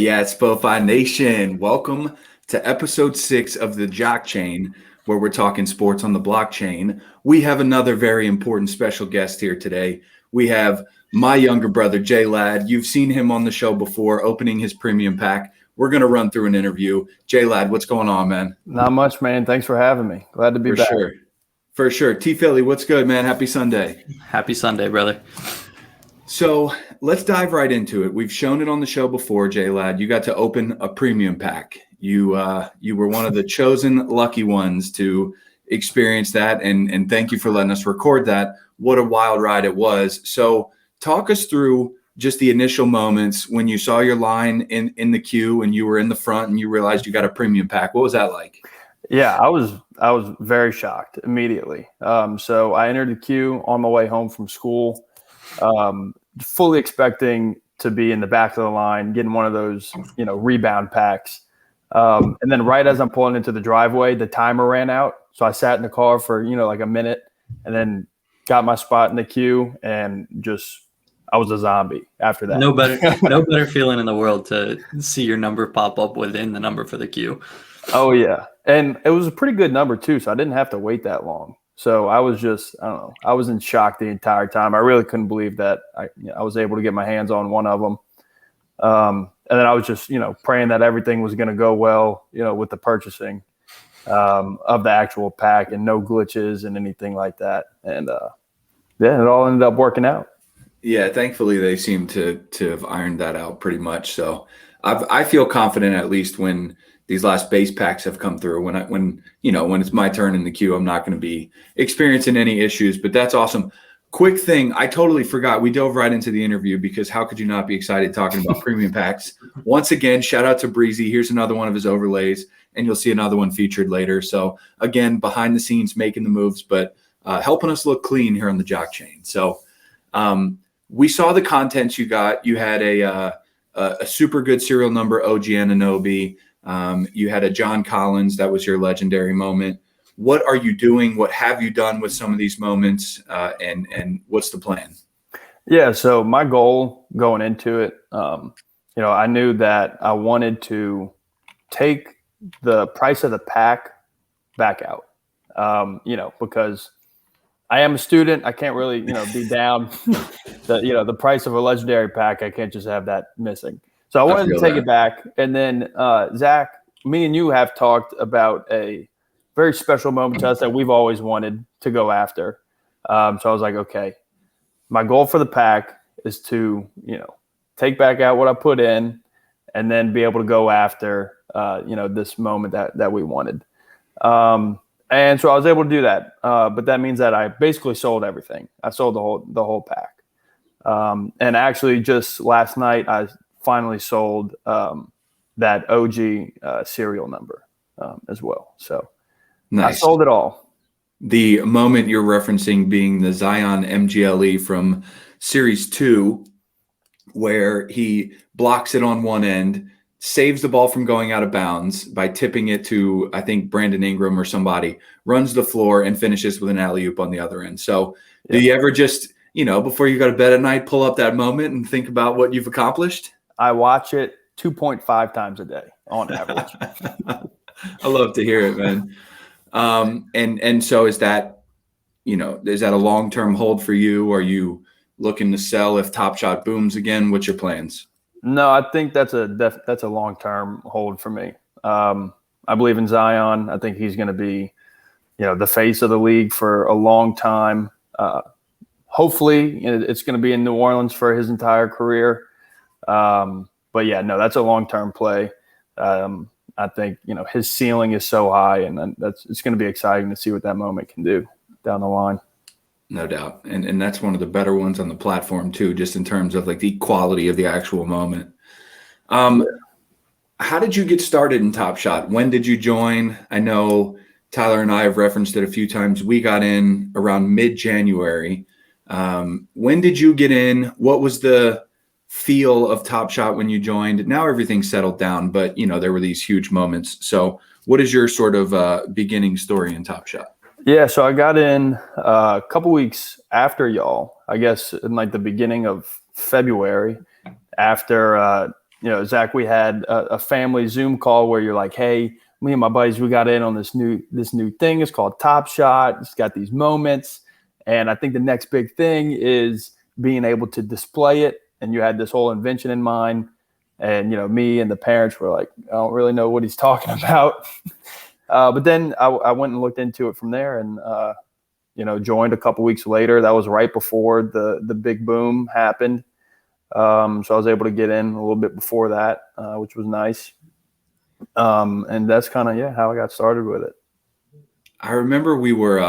Yes, Spofi Nation. Welcome to episode 6 of the JockChain, where we're talking sports on the blockchain. We have another very important special guest here today. We have my younger brother, JLad. You've seen him on the show before, opening his premium pack. We're going to run through an interview. JLad, what's going on, man? Not much, man. Thanks for having me. Glad to be back. For sure. T. Philly, what's good, man? Happy Sunday. Happy Sunday, brother. So let's dive right into it. We've shown it on the show before, JLad. You got to open a premium pack. You were one of the chosen lucky ones to experience that, and thank you for letting us record that. What a wild ride it was. So talk us through just the initial moments when you saw your line in the queue and you were in the front and you realized you got a premium pack. What was that like? Yeah, I was very shocked immediately. So I entered the queue on my way home from school. Fully expecting to be in the back of the line, getting one of those, rebound packs. And then right as I'm pulling into the driveway, the timer ran out. So I sat in the car for, like a minute and then got my spot in the queue and I was a zombie after that. No better feeling in the world to see your number pop up within the number for the queue. Oh yeah. And it was a pretty good number too. So I didn't have to wait that long. So I was I was in shock the entire time. I really couldn't believe that I was able to get my hands on one of them. And then I was just, praying that everything was going to go well, with the purchasing of the actual pack and no glitches and anything like that. And it all ended up working out. Yeah, thankfully they seem to have ironed that out pretty much. So I feel confident, at least when these last base packs have come through. When it's my turn in the queue, I'm not going to be experiencing any issues. But that's awesome. Quick thing, I totally forgot. We dove right into the interview because how could you not be excited talking about premium packs? Once again, shout out to Breezy. Here's another one of his overlays, and you'll see another one featured later. So again, behind the scenes, making the moves, but helping us look clean here on the JockChain. So we saw the contents you got. You had a super good serial number, OG Anunoby. You had a John Collins. That was your legendary moment. What are you doing? What have you done with some of these moments? And what's the plan? Yeah. So my goal going into it, I knew that I wanted to take the price of the pack back out, because I am a student. I can't really, be down the price of a legendary pack. I can't just have that missing. So I wanted to take it back. And then, Zach, me and you have talked about a very special moment to us that we've always wanted to go after. So I was like, okay, my goal for the pack is to, take back out what I put in and then be able to go after, this moment that we wanted. And so I was able to do that. But that means that I basically sold everything. I sold the whole pack. And actually just last night, I finally sold that OG serial number as well. So nice. I sold it all. The moment you're referencing being the Zion MGLE from Series 2, where he blocks it on one end, saves the ball from going out of bounds by tipping it to, I think, Brandon Ingram or somebody, runs the floor and finishes with an alley-oop on the other end. So do you ever just, before you go to bed at night, pull up that moment and think about what you've accomplished? I watch it 2.5 times a day on average. I love to hear it, man. And so is that a long-term hold for you? Are you looking to sell if Top Shot booms again? What's your plans? No, I think that's a long-term hold for me. I believe in Zion. I think he's going to be, the face of the league for a long time. Hopefully it's going to be in New Orleans for his entire career. But yeah, no, that's a long-term play. I think, his ceiling is so high, and it's going to be exciting to see what that moment can do down the line. No doubt. And that's one of the better ones on the platform too, just in terms of like the quality of the actual moment. How did you get started in Top Shot? When did you join? I know Tyler and I have referenced it a few times. We got in around mid-January. When did you get in? What was the feel of Top Shot when you joined? Now everything's settled down, but there were these huge moments. So what is your sort of beginning story in Top Shot? Yeah, so I got in a couple weeks after y'all, I guess in like the beginning of February, after Zach, we had a family Zoom call where you're like, hey, me and my buddies, we got in on this new thing. It's called Top Shot. It's got these moments. And I think the next big thing is being able to display it. And you had this whole invention in mind. And, me and the parents were like, I don't really know what he's talking about. But then I went and looked into it from there and, joined a couple weeks later. That was right before the big boom happened. So I was able to get in a little bit before that, which was nice. And that's kind of, how I got started with it. I remember we were,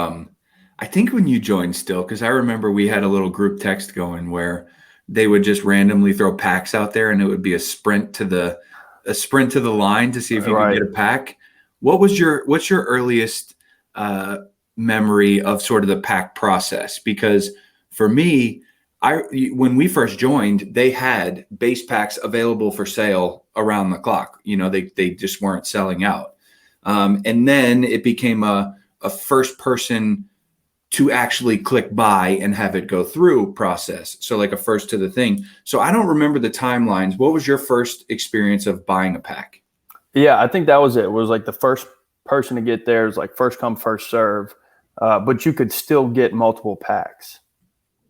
I think when you joined still, because I remember we had a little group text going where they would just randomly throw packs out there and it would be a sprint to the line to see if you could get a pack. What's your earliest memory of sort of the pack process? Because for me, when we first joined, they had base packs available for sale around the clock. They just weren't selling out. And then it became a first person to actually click buy and have it go through process. So like a first to the thing. So I don't remember the timelines. What was your first experience of buying a pack? Yeah, I think that was it. It was like the first person to get there. It was like first come, first serve. But you could still get multiple packs,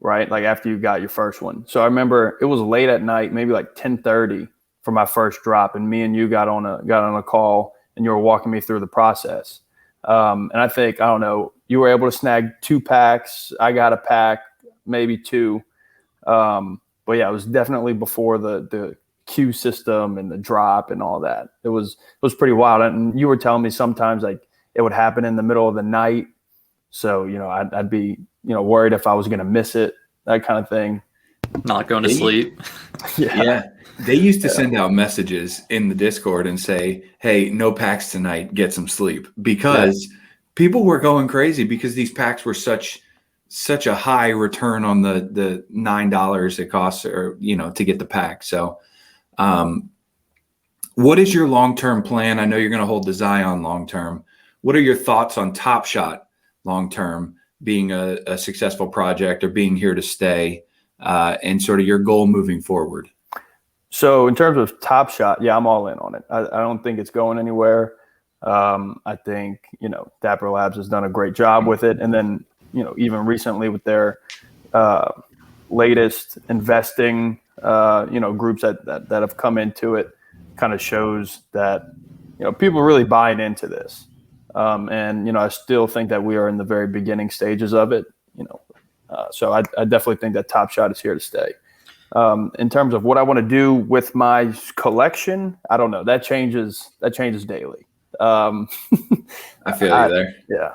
right? Like after you got your first one. So I remember it was late at night, maybe like 10:30 for my first drop. And me and you got on a call and you were walking me through the process. And I think, I don't know, you were able to snag 2 packs. I got a pack, maybe 2. But yeah, it was definitely before the queue system and the drop and all that. It was pretty wild. And you were telling me sometimes like it would happen in the middle of the night. So, I'd be, worried if I was going to miss it, that kind of thing. Not going to sleep. Yeah. They used to send out messages in the Discord and say, hey, no packs tonight, get some sleep, because people were going crazy because these packs were such a high return on the $9 it costs or, to get the pack. So what is your long-term plan? I know you're going to hold the Zion long-term. What are your thoughts on Top Shot long-term being a successful project or being here to stay and sort of your goal moving forward? So in terms of Top Shot, I'm all in on it. I don't think it's going anywhere. I think, Dapper Labs has done a great job with it. And then, even recently with their latest investing, groups that have come into it, kind of shows that, people are really buying into this. And, I still think that we are in the very beginning stages of it, so I definitely think that Top Shot is here to stay. In terms of what I want to do with my collection, I don't know. That changes daily. I feel you there. Yeah.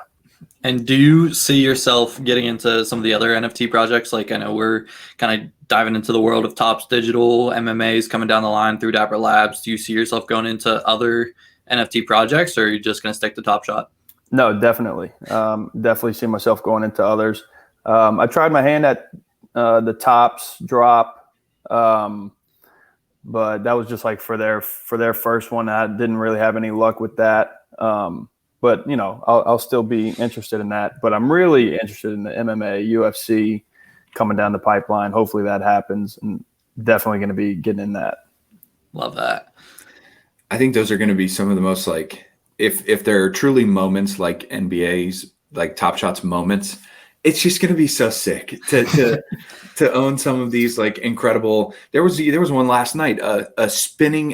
And do you see yourself getting into some of the other NFT projects? Like I know we're kind of diving into the world of Topps Digital, MMA's coming down the line through Dapper Labs. Do you see yourself going into other NFT projects, or are you just going to stick to Top Shot? No, definitely. Definitely see myself going into others. I tried my hand at the Topps drop. But that was just like for their first one. I didn't really have any luck with that. But I'll still be interested in that. But I'm really interested in the MMA, UFC coming down the pipeline. Hopefully that happens, and definitely going to be getting in that. Love that. I think those are going to be some of the most like if there are truly moments like NBA's like Top Shot's moments. It's just going to be so sick to own some of these like incredible. There was one last night, a spinning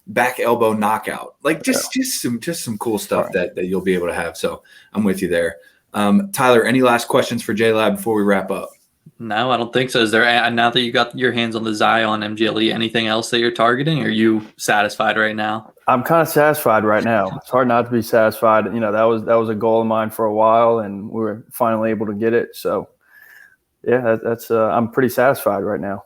back elbow knockout, like just some cool stuff that you'll be able to have. So I'm with you there. Tyler, any last questions for JLad before we wrap up? No, I don't think so. Is there, now that you got your hands on the Zion MGLE, anything else that you're targeting? Or are you satisfied right now? I'm kind of satisfied right now. It's hard not to be satisfied. That was a goal of mine for a while, and we were finally able to get it. So, that's I'm pretty satisfied right now.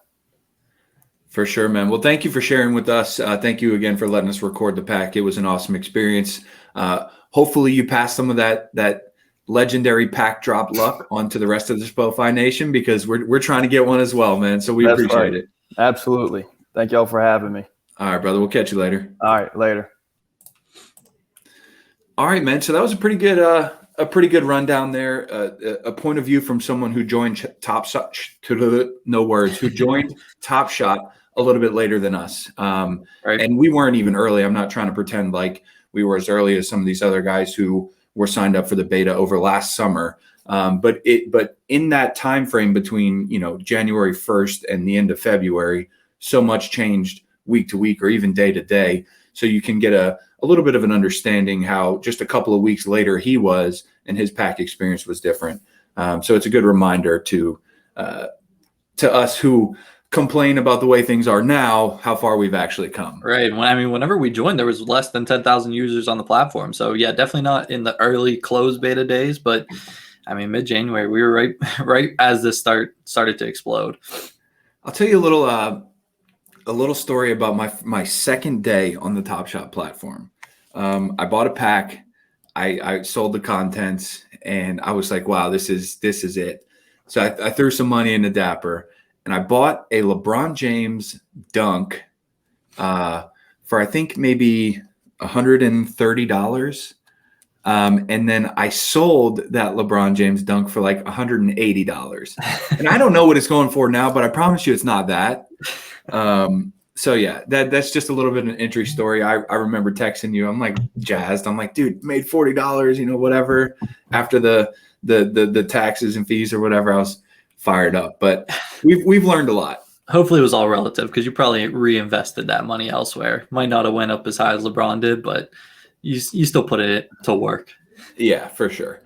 For sure, man. Well, thank you for sharing with us. Thank you again for letting us record the pack. It was an awesome experience. Hopefully, you passed some of that legendary pack drop luck onto the rest of the SpoFi Nation, because we're trying to get one as well, man. So we appreciate it. Absolutely. Thank y'all for having me. All right, brother. We'll catch you later. All right, later. All right, man. So that was a pretty good rundown there. A point of view from someone who joined Top Shot. No words. Who joined Top Shot a little bit later than us. Right. And we weren't even early. I'm not trying to pretend like we were as early as some of these other guys who were signed up for the beta over last summer. But in that time frame between, January 1st and the end of February, so much changed week to week or even day to day. So you can get a little bit of an understanding how just a couple of weeks later he was, and his pack experience was different. So it's a good reminder to us who complain about the way things are now, how far we've actually come. Right. Whenever we joined, there was less than 10,000 users on the platform. So yeah, definitely not in the early closed beta days, but mid-January, we were right as this started to explode. I'll tell you a little story about my second day on the Top Shot platform. I bought a pack, I sold the contents, and I was like, wow, this is it. So I threw some money into Dapper, and I bought a LeBron James dunk for I think maybe $130. And then I sold that LeBron James dunk for like $180. And I don't know what it's going for now, but I promise you it's not that. So yeah, that's just a little bit of an entry story. I remember texting you. I'm like jazzed. I'm like, dude, made $40, whatever. After the taxes and fees or whatever, I was fired up. But we've learned a lot. Hopefully it was all relative because you probably reinvested that money elsewhere. Might not have went up as high as LeBron did, but you still put it to work. Yeah, for sure.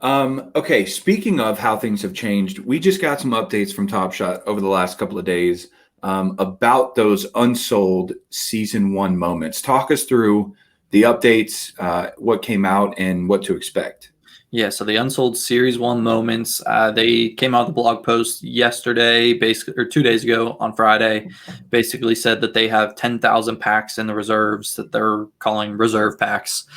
Okay, speaking of how things have changed, we just got some updates from Top Shot over the last couple of days about those unsold season 1 moments. Talk us through the updates, what came out, and what to expect. Yeah, so the unsold Series 1 moments, they came out with a blog post yesterday, basically, or 2 days ago on Friday, basically said that they have 10,000 packs in the reserves that they're calling reserve packs.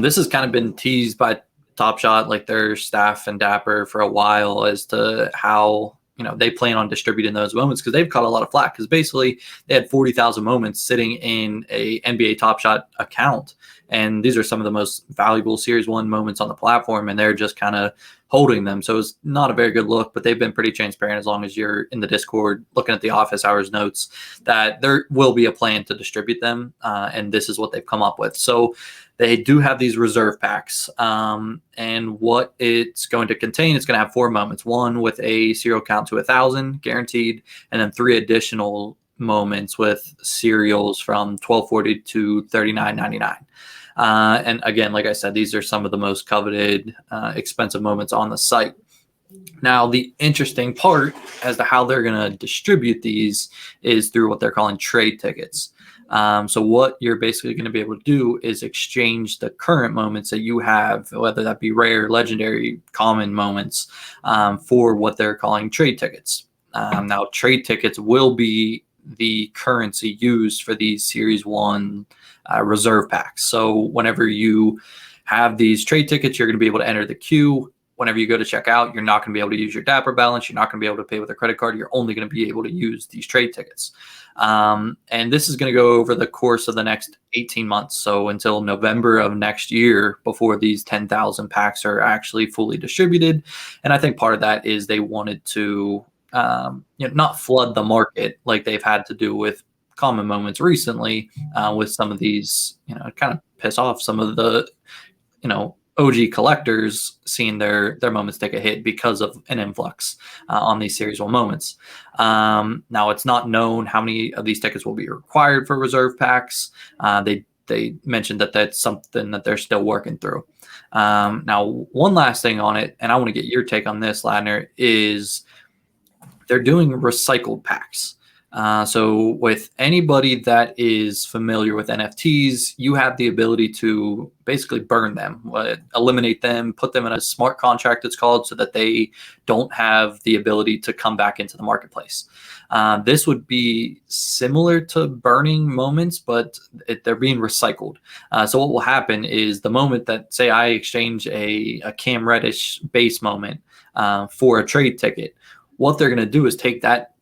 This has kind of been teased by Top Shot, like their staff and Dapper, for a while as to how they plan on distributing those moments, because they've caught a lot of flack because basically they had 40,000 moments sitting in a NBA Top Shot account. And these are some of the most valuable Series 1 moments on the platform, and they're just kind of holding them. So it's not a very good look, but they've been pretty transparent as long as you're in the Discord looking at the office hours notes that there will be a plan to distribute them. And this is what they've come up with. So they do have these reserve packs. And what it's going to contain, it's going to have 4 moments, one with a serial count to 1,000 guaranteed, and then 3 additional moments with serials from 1240 to 39.99. And again, like I said, these are some of the most coveted, expensive moments on the site. Now, the interesting part as to how they're going to distribute these is through what they're calling trade tickets. So what you're basically going to be able to do is exchange the current moments that you have, whether that be rare, legendary, common moments, for what they're calling trade tickets. Now, trade tickets will be the currency used for these Series 1 reserve packs. So whenever you have these trade tickets, you're going to be able to enter the queue. Whenever you go to check out, you're not going to be able to use your Dapper balance. You're not going to be able to pay with a credit card. You're only going to be able to use these trade tickets. And this is going to go over the course of the next 18 months. So until November of next year, before these 10,000 packs are actually fully distributed. And I think part of that is they wanted to not flood the market like they've had to do with common moments recently, with some of these, kind of piss off some of the, OG collectors seeing their moments take a hit because of an influx on these Series 1 moments. Now, it's not known how many of these tickets will be required for reserve packs. They mentioned that that's something that they're still working through. Now, one last thing on it, and I want to get your take on this, Ladner, is they're doing recycled packs. So with anybody that is familiar with NFTs, you have the ability to basically burn them, eliminate them, put them in a smart contract, it's called, so that they don't have the ability to come back into the marketplace. This would be similar to burning moments, but they're being recycled. So what will happen is the moment that, say, I exchange a Cam Reddish base moment for a trade ticket, what they're going to do is take that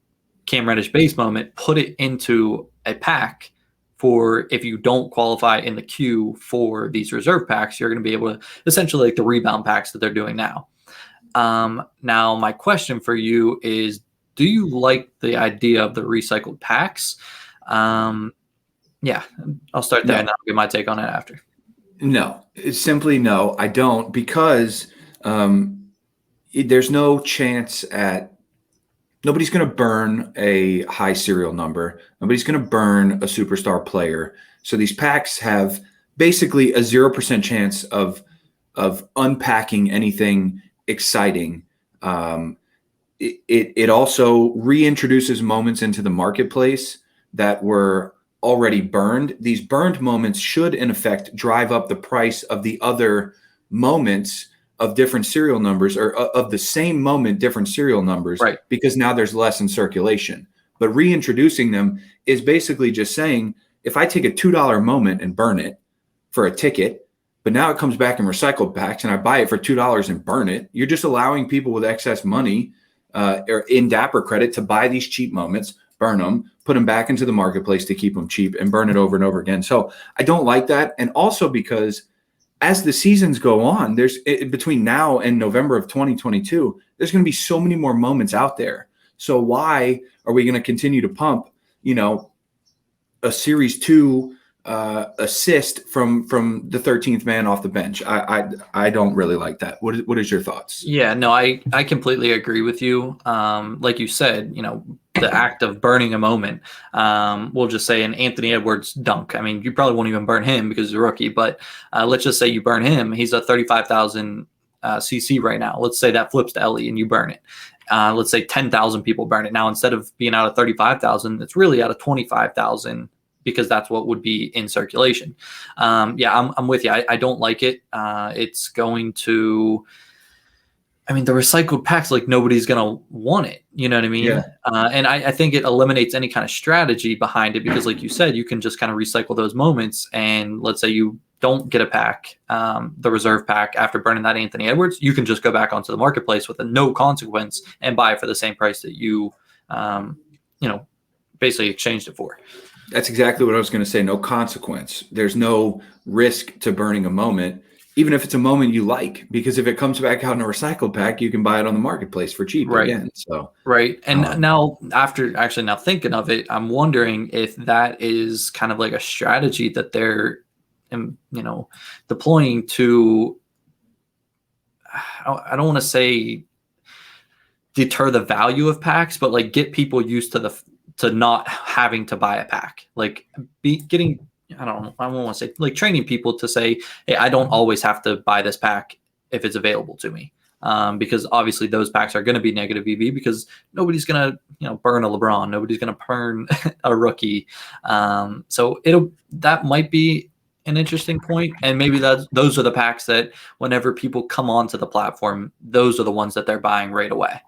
Cam Reddish base moment, put it into a pack for if you don't qualify in the queue for these reserve packs, you're going to be able to essentially like the rebound packs that they're doing now. Now, my question for you is, do you like the idea of the recycled packs? Yeah, I'll start there No. and I'll get my take on it after. No, it's simply no. I don't, because there's no chance at nobody's going to burn a high serial number. Nobody's going to burn a superstar player. So these packs have basically a 0% chance of unpacking anything exciting. It also reintroduces moments into the marketplace that were already burned. These burned moments should, in effect, drive up the price of the other moments of different serial numbers, or of the same moment, different serial numbers, Right. because now there's less in circulation. But reintroducing them is basically just saying, if I take a $2 moment and burn it for a ticket, but now it comes back in recycled packs and I buy it for $2 and burn it, you're just allowing people with excess money or in Dapper credit to buy these cheap moments, burn them, put them back into the marketplace to keep them cheap, and burn it over and over again. So I don't like that. And also because as the seasons go on, between now and November of 2022, there's going to be so many more moments out there. So why are we going to continue to pump, a Series 2 assist from the 13th man off the bench? I don't really like that. What is your thoughts? Yeah, no, I completely agree with you. Like you said, the act of burning a moment, we'll just say an Anthony Edwards dunk. I mean, you probably won't even burn him because he's a rookie, but let's just say you burn him. He's a 35,000 CC right now. Let's say that flips to Ellie and you burn it. Let's say 10,000 people burn it. Now, instead of being out of 35,000, it's really out of 25,000, because that's what would be in circulation. Yeah, I'm with you. I don't like it. It's going to, the recycled packs, like, nobody's going to want it. You know what I mean? Yeah. And I think it eliminates any kind of strategy behind it, because like you said, you can just kind of recycle those moments. And let's say you don't get a pack, the reserve pack, after burning that Anthony Edwards, you can just go back onto the marketplace with no consequence and buy it for the same price that you, basically exchanged it for. That's exactly what I was going to say. No consequence. There's no risk to burning a moment, even if it's a moment you like, because if it comes back out in a recycled pack, you can buy it on the marketplace for cheap again. So right. And now thinking of it, I'm wondering if that is kind of like a strategy that they're, deploying to, I don't want to say deter the value of packs, but like get people used to not having to buy a pack, like I don't want to say, like, training people to say, hey, I don't always have to buy this pack if it's available to me. Because obviously those packs are going to be negative EV, because nobody's going to, burn a LeBron. Nobody's going to burn a rookie. So that might be an interesting point. And maybe those are the packs that whenever people come onto the platform, those are the ones that they're buying right away.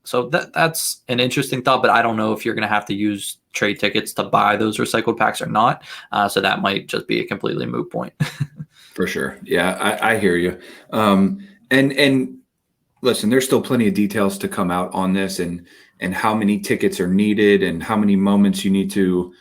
So that's an interesting thought, but I don't know if you're going to have to use trade tickets to buy those recycled packs or not. So that might just be a completely moot point. For sure. Yeah, I hear you. And listen, there's still plenty of details to come out on this, and how many tickets are needed, and how many moments you need to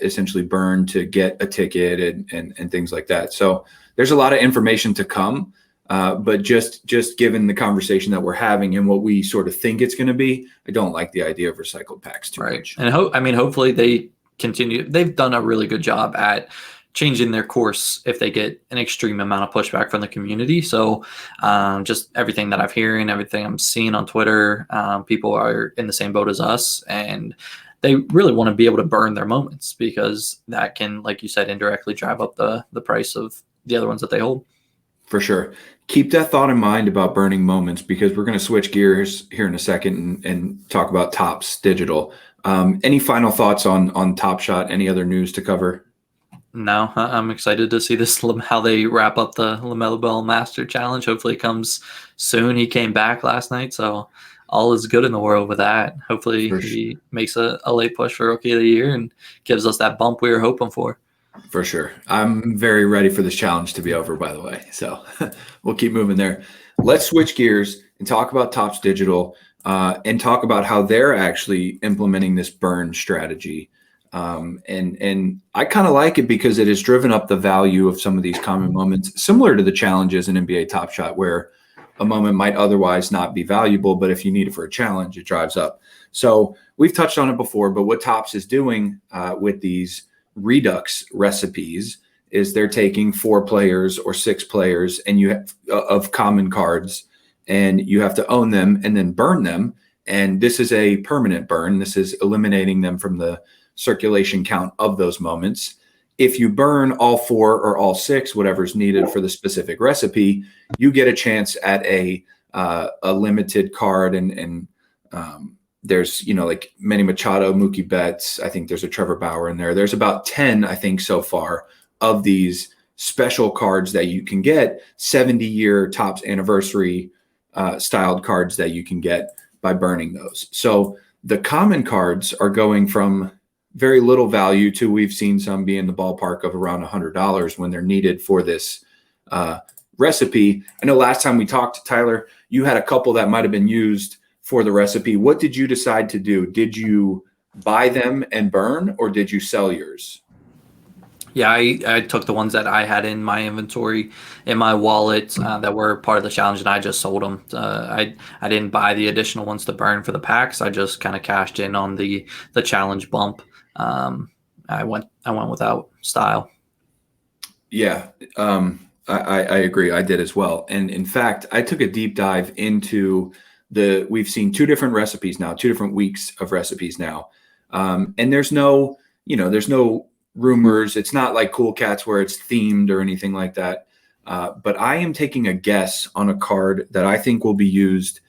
essentially burn to get a ticket, and things like that. So there's a lot of information to come. But just given the conversation that we're having and what we sort of think it's going to be, I don't like the idea of recycled packs too much. And hopefully they continue. They've done a really good job at changing their course if they get an extreme amount of pushback from the community. So just everything that I'm hearing, everything I'm seeing on Twitter, people are in the same boat as us, and they really want to be able to burn their moments, because that can, like you said, indirectly drive up the price of the other ones that they hold. For sure. Keep that thought in mind about burning moments, because we're going to switch gears here in a second and talk about Topps Digital. Any final thoughts on Top Shot? Any other news to cover? No, I'm excited to see how they wrap up the LaMelo Ball Master Challenge. Hopefully it comes soon. He came back last night, so all is good in the world with that. Hopefully he makes a late push for Rookie of the Year and gives us that bump we were hoping for. For sure. I'm very ready for this challenge to be over, by the way. So we'll keep moving there. Let's switch gears and talk about Topps Digital, and talk about how they're actually implementing this burn strategy. And I kind of like it because it has driven up the value of some of these common moments, similar to the challenges in NBA Top Shot, where a moment might otherwise not be valuable, but if you need it for a challenge, it drives up. So we've touched on it before, but what Topps is doing with these Redux recipes is they're taking 4 players or 6 players and you have of common cards, and you have to own them and then burn them. And this is a permanent burn. This is eliminating them from the circulation count of those moments. If you burn all 4 or all 6, whatever's needed for the specific recipe, you get a chance at a limited card. And there's, like Manny Machado, Mookie Betts. I think there's a Trevor Bauer in there. There's about 10, I think, so far of these special cards that you can get, 70-year Topps anniversary styled cards that you can get by burning those. So the common cards are going from very little value to, we've seen some be in the ballpark of around $100 when they're needed for this recipe. I know last time we talked, Tyler, you had a couple that might have been used for the recipe. What did you decide to do? Did you buy them and burn, or did you sell yours? Yeah, I took the ones that I had in my inventory, in my wallet, that were part of the challenge, and I just sold them. I didn't buy the additional ones to burn for the packs. I just kind of cashed in on the challenge bump. I went without style. Yeah, I agree. I did as well. And in fact, I took a deep dive into we've seen 2 different recipes now, 2 different weeks of recipes now. And there's no rumors. It's not like Cool Cats where it's themed or anything like that. But I am taking a guess on a card that I think will be used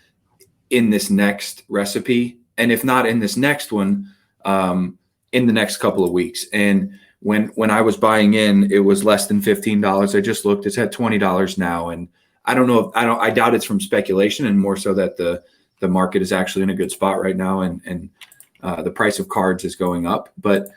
in this next recipe. And if not in this next one, in the next couple of weeks. And when I was buying in, it was less than $15. I just looked, it's at $20 now. And I don't know I doubt it's from speculation, and more so that the market is actually in a good spot right now. And the price of cards is going up. But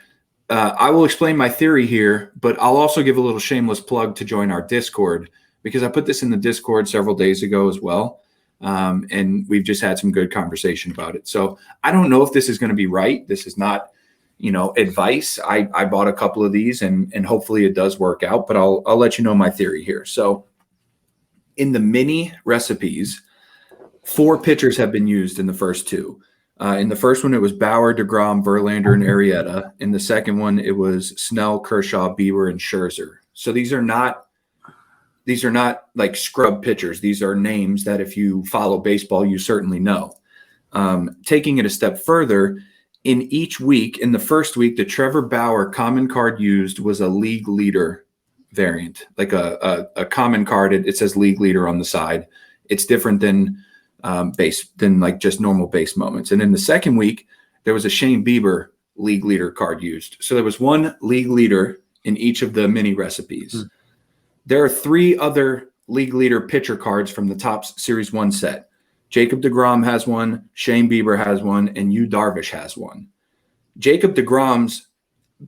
I will explain my theory here, but I'll also give a little shameless plug to join our Discord, because I put this in the Discord several days ago as well. And we've just had some good conversation about it. So I don't know if this is going to be right. This is not, advice. I bought a couple of these and hopefully it does work out, but I'll let you know my theory here. So in the mini recipes, 4 pitchers have been used in the first 2. In the first one, it was Bauer, DeGrom, Verlander, and Arrieta. In the second one, it was Snell, Kershaw, Bieber, and Scherzer. So these are not like scrub pitchers. These are names that if you follow baseball, you certainly know. Taking it a step further, in each week, in the first week, the Trevor Bauer common card used was a league leader variant, like a common card. It says league leader on the side. It's different than like just normal base moments. And in the second week, there was a Shane Bieber league leader card used. So there was 1 league leader in each of the mini recipes. There are 3 other league leader pitcher cards from the Topps Series 1 set. Jacob deGrom has 1, Shane Bieber has 1, and Yu Darvish has 1. Jacob deGrom's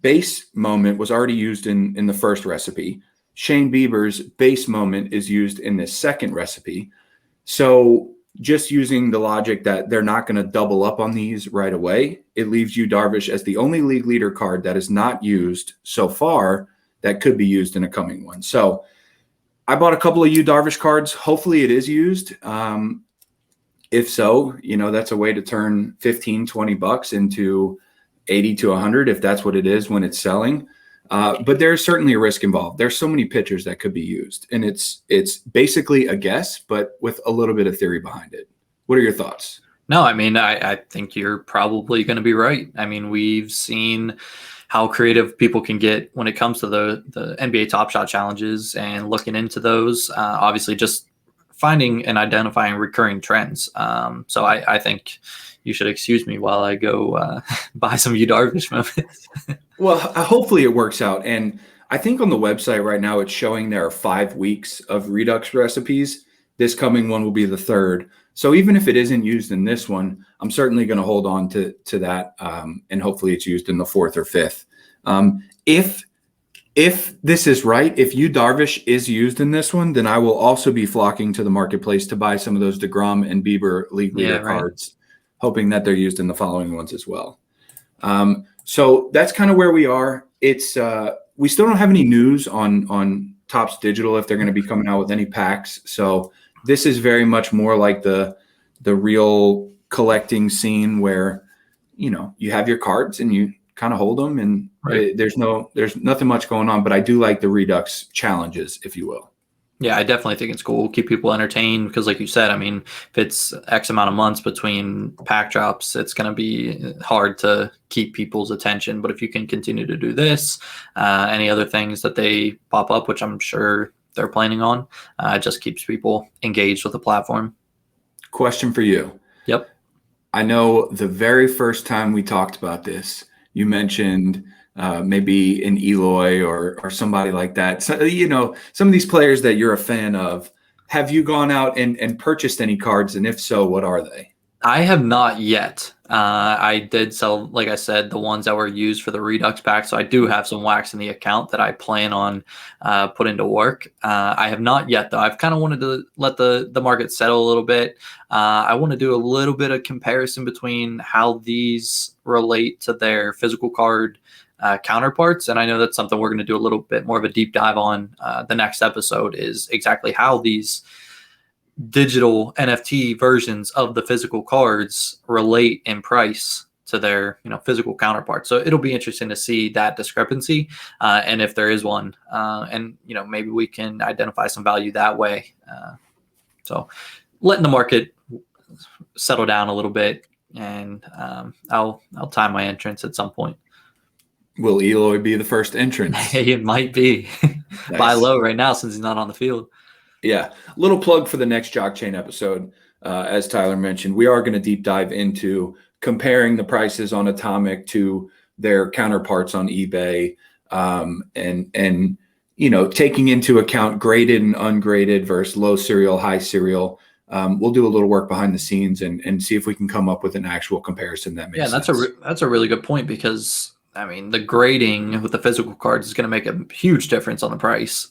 base moment was already used in the first recipe. Shane Bieber's base moment is used in this second recipe. So just using the logic that they're not going to double up on these right away, it leaves Yu Darvish as the only league leader card that is not used so far that could be used in a coming one. So I bought a couple of Yu Darvish cards. Hopefully it is used. If so, that's a way to turn $15-20 into 80 to 100 if that's what it is when it's selling. But there's certainly a risk involved. There's so many pitchers that could be used, and it's basically a guess, but with a little bit of theory behind it. What are your thoughts? No, I mean, I think you're probably going to be right. I mean, we've seen how creative people can get when it comes to the NBA Top Shot challenges and looking into those. Obviously, just finding and identifying recurring trends. So I think you should excuse me while I go buy some Yu Darvish moments. Well, hopefully it works out. And I think on the website right now, it's showing there are 5 weeks of Redux recipes. This coming one will be the 3rd. So even if it isn't used in this one, I'm certainly going to hold on to that. And hopefully it's used in the 4th or 5th. If this is right, if Yu Darvish is used in this one, then I will also be flocking to the marketplace to buy some of those DeGrom and Bieber league leader cards, hoping that they're used in the following ones as well. So that's kind of where we are. It's we still don't have any news on Topps Digital if they're going to be coming out with any packs. So This is very much more like the real collecting scene where, you have your cards and you kind of hold them, and Right. there's nothing much going on. But I do like the Redux challenges, if you will. Yeah, I definitely think it's cool. Keep people entertained because, like you said, I mean, if it's X amount of months between pack drops, it's going to be hard to keep people's attention. But if you can continue to do this, any other things that they pop up, which I'm sure they're planning on, it just keeps people engaged with the platform. Question for you. Yep. I know the very first time we talked about this, you mentioned maybe an Eloy or somebody like that. So, some of these players that you're a fan of. Have you gone out and purchased any cards? And if so, what are they? I have not yet. I did sell, like I said, the ones that were used for the Redux pack. So I do have some wax in the account that I plan on putting to work. I have not yet, though. I've kind of wanted to let the market settle a little bit. I want to do a little bit of comparison between how these relate to their physical card counterparts. And I know that's something we're going to do a little bit more of a deep dive on. The next episode is exactly how these digital NFT versions of the physical cards relate in price to their physical counterparts. So it'll be interesting to see that discrepancy, and if there is one, and maybe we can identify some value that way. So letting the market settle down a little bit, and I'll time my entrance at some point. Will Eloy be the first entrance? Hey, it might be. Nice. Buy low right now since he's not on the field. Yeah. Little plug for the next JockChain episode. As Tyler mentioned, we are going to deep dive into comparing the prices on Atomic to their counterparts on eBay, and taking into account graded and ungraded versus low serial, high serial. We'll do a little work behind the scenes and see if we can come up with an actual comparison that makes sense. Yeah, that's a really good point, because I mean, the grading with the physical cards is going to make a huge difference on the price.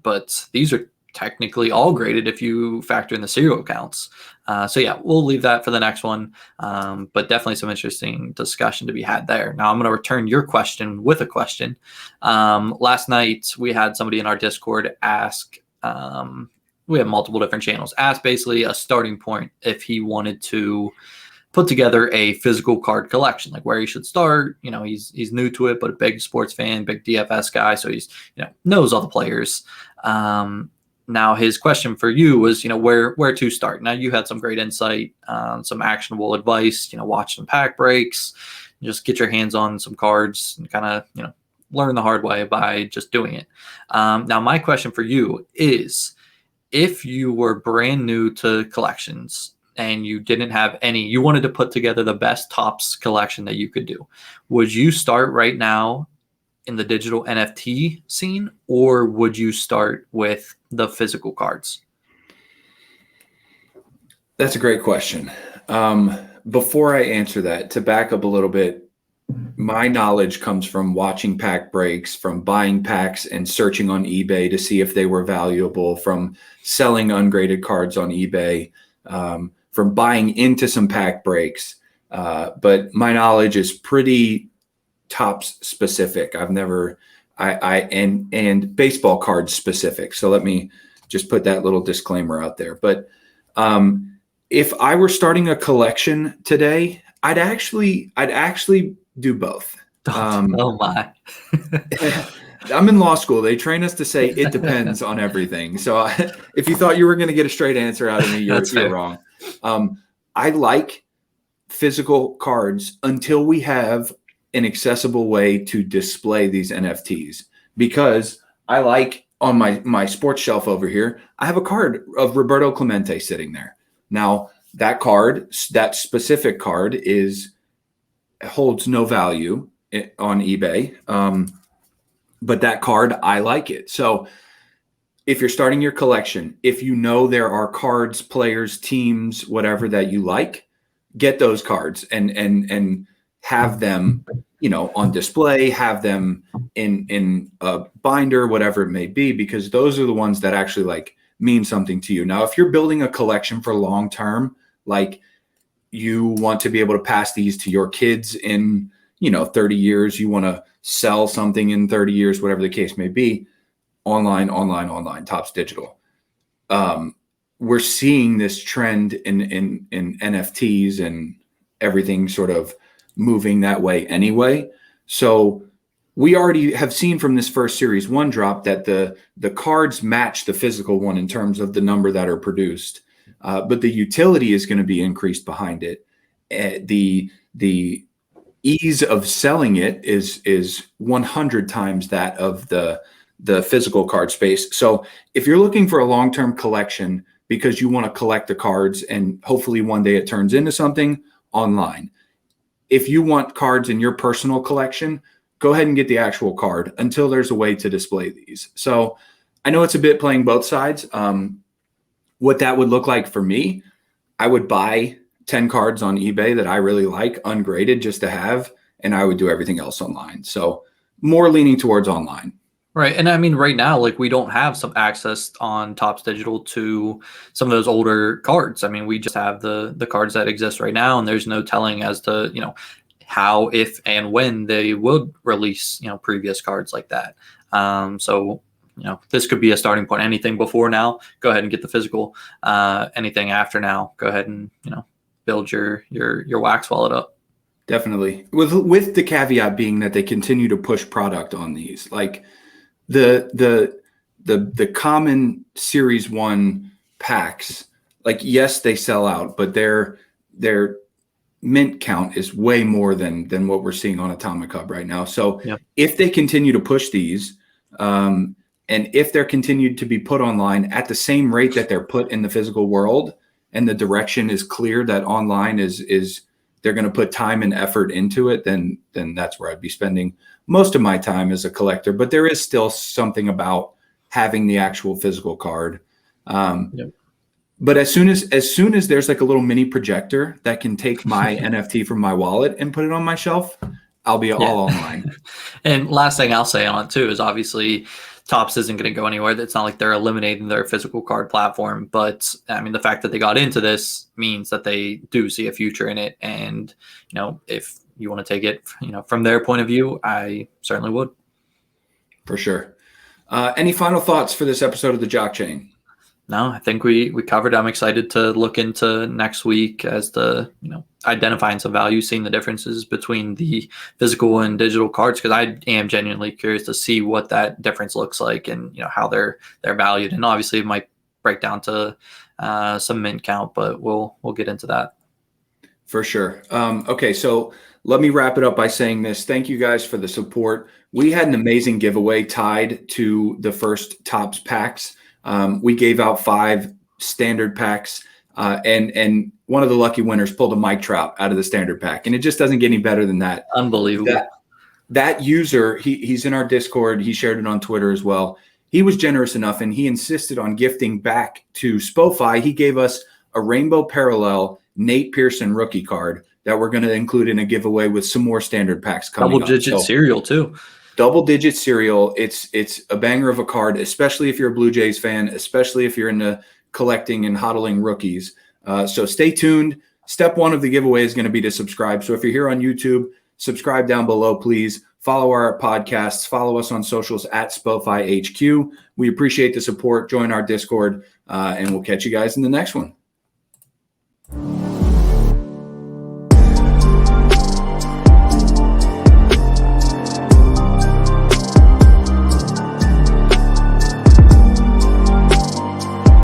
But these are technically all graded if you factor in the serial counts. So yeah, we'll leave that for the next one. But definitely some interesting discussion to be had there. Now I'm going to return your question with a question. Last night we had somebody in our Discord ask, we have multiple different channels, ask basically a starting point if he wanted to put together a physical card collection, like where he should start. He's new to it, but a big sports fan, big DFS guy. So he's, knows all the players. Now his question for you was, where to start. Now you had some great insight, some actionable advice, watch some pack breaks, just get your hands on some cards and kind of, learn the hard way by just doing it. Now my question for you is, if you were brand new to collections and you didn't have any, you wanted to put together the best Topps collection that you could do, would you start right now in the digital NFT scene, or would you start with the physical cards? That's a great question. Before I answer that, to back up a little bit, my knowledge comes from watching pack breaks, from buying packs and searching on eBay to see if they were valuable, from selling ungraded cards on eBay, from buying into some pack breaks. But my knowledge is pretty Topps specific. I've never, and baseball cards specific. So let me just put that little disclaimer out there. But if I were starting a collection today, I'd actually do both. Oh my. I'm in law school. They train us to say it depends on everything. So if you thought you were going to get a straight answer out of me, you're wrong. I like physical cards until we have an accessible way to display these NFTs, because I like, on my sports shelf over here, I have a card of Roberto Clemente sitting there. Now that card, that specific card, holds no value on eBay. But that card, I like it. So if you're starting your collection, if there are cards, players, teams, whatever that you like, get those cards and have them, on display, have them in a binder, whatever it may be, because those are the ones that actually mean something to you. Now, if you're building a collection for long term, you want to be able to pass these to your kids in 30 years, you want to sell something in 30 years, whatever the case may be, online, Topps Digital. we're seeing this trend in NFTs and everything sort of moving that way anyway. So we already have seen from this first Series 1 drop that the cards match the physical one in terms of the number that are produced. But the utility is going to be increased behind it. The ease of selling it is 100 times that of the physical card space. So if you're looking for a long-term collection because you want to collect the cards and hopefully one day it turns into something, online. If you want cards in your personal collection, go ahead and get the actual card until there's a way to display these. So I know it's a bit playing both sides. What that would look like for me, I would buy 10 cards on eBay that I really like, ungraded, just to have, and I would do everything else online. So more leaning towards online. Right. And I mean, right now, like, we don't have some access on Topps Digital to some of those older cards. I mean, we just have the cards that exist right now, and there's no telling as to, how, if, and when they would release, previous cards like that. So, this could be a starting point. Anything before now, go ahead and get the physical. Anything after now, go ahead and, build your wax wallet up. Definitely. With the caveat being that they continue to push product on these. Like, the common Series 1 packs, like, yes, they sell out, but their mint count is way more than what we're seeing on Atomic Hub right now. So if they continue to push these, and if they're continued to be put online at the same rate that they're put in the physical world, and the direction is clear that online is they're going to put time and effort into it, then that's where I'd be spending most of my time as a collector. But there is still something about having the actual physical card. But as soon as there's like a little mini projector that can take my NFT from my wallet and put it on my shelf, I'll be all online. And last thing I'll say on it too is, obviously, Topps isn't going to go anywhere. It's not like they're eliminating their physical card platform, but I mean, the fact that they got into this means that they do see a future in it. And, if you want to take it, from their point of view, I certainly would. For sure. Any final thoughts for this episode of the JockChain? No, I think we covered. I'm excited to look into next week as to, identifying some value, seeing the differences between the physical and digital cards, because I am genuinely curious to see what that difference looks like and, how they're valued. And obviously it might break down to some mint count, but we'll get into that. For sure. Okay, so let me wrap it up by saying this. Thank you guys for the support. We had an amazing giveaway tied to the first Topps packs. We gave out 5 standard packs, and one of the lucky winners pulled a Mike Trout out of the standard pack, and it just doesn't get any better than that. Unbelievable. That user, he's in our Discord. He shared it on Twitter as well. He was generous enough, and he insisted on gifting back to SpoFi. He gave us a Rainbow Parallel Nate Pearson rookie card that we're going to include in a giveaway with some more standard packs coming. Double-digit serial too. Double-digit serial. It's a banger of a card, especially if you're a Blue Jays fan, especially if you're into collecting and hodling rookies. So stay tuned. Step 1 of the giveaway is going to be to subscribe. So if you're here on YouTube, subscribe down below, please. Follow our podcasts. Follow us on socials at SpoFi HQ. We appreciate the support. Join our Discord, and we'll catch you guys in the next one.